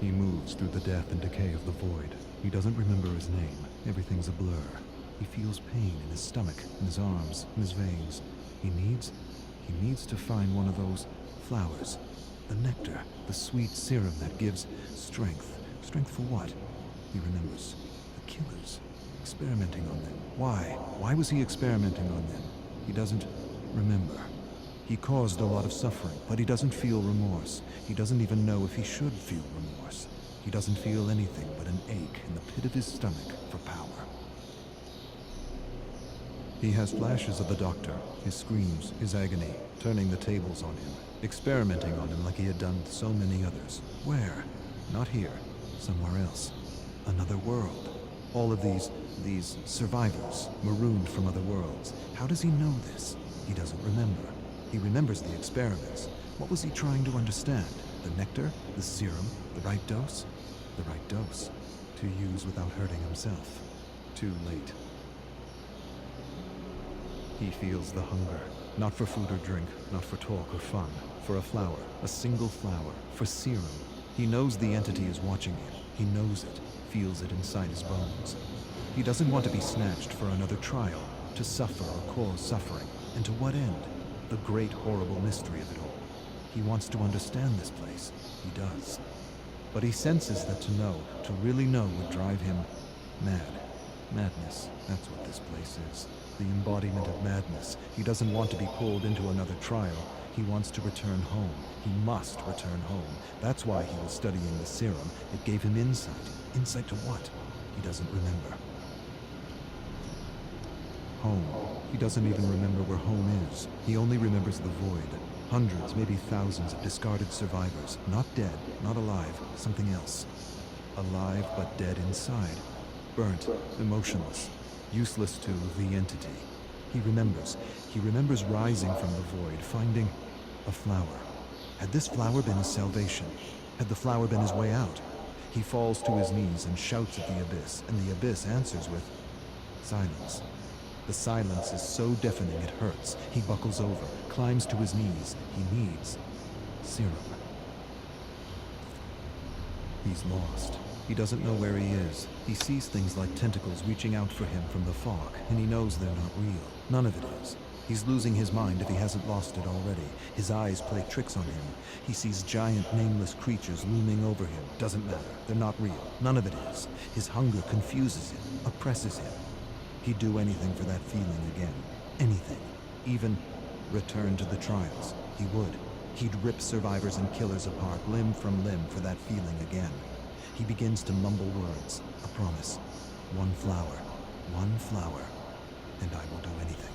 He moves through the death and decay of the void. He doesn't remember his name. Everything's a blur. He feels pain in his stomach, in his arms, in his veins. He needs to find one of those flowers. The nectar, the sweet serum that gives strength. Strength for what? He remembers. The killers. Experimenting on them. Why? Why was he experimenting on them? He doesn't remember. He caused a lot of suffering, but he doesn't feel remorse. He doesn't even know if he should feel remorse. He doesn't feel anything but an ache in the pit of his stomach for power. He has flashes of the doctor, his screams, his agony, turning the tables on him, experimenting on him like he had done with so many others. Where? Not here. Somewhere else. Another world. All of these survivors, marooned from other worlds. How does he know this? He doesn't remember. He remembers the experiments. What was he trying to understand? The nectar? The serum? The right dose? The right dose. To use without hurting himself. Too late. He feels the hunger. Not for food or drink, not for talk or fun. For a flower, a single flower, for serum. He knows the entity is watching him. He knows it, feels it inside his bones. He doesn't want to be snatched for another trial, to suffer or cause suffering. And to what end? The great horrible mystery of it all. He wants to understand this place. He does. But he senses that to know, to really know, would drive him mad. Madness, that's what this place is. The embodiment of madness. He doesn't want to be pulled into another trial. He wants to return home. He must return home. That's why he was studying the serum. It gave him insight. Insight to what? He doesn't remember. Home. He doesn't even remember where home is. He only remembers the void. Hundreds, maybe thousands of discarded survivors. Not dead, not alive, something else. Alive but dead inside. Burnt, emotionless, useless to the entity. He remembers. He remembers rising from the void, finding a flower. Had this flower been his salvation? Had the flower been his way out? He falls to his knees and shouts at the abyss, and the abyss answers with silence. The silence is so deafening it hurts. He buckles over, climbs to his knees. He needs serum. He's lost. He doesn't know where he is. He sees things like tentacles reaching out for him from the fog, and he knows they're not real. None of it is. He's losing his mind if he hasn't lost it already. His eyes play tricks on him. He sees giant, nameless creatures looming over him. Doesn't matter. They're not real. None of it is. His hunger confuses him, oppresses him. He'd do anything for that feeling again. Anything. Even return to the trials. He would. He'd rip survivors and killers apart, limb from limb, for that feeling again. He begins to mumble words. A promise. One flower, and I will do anything.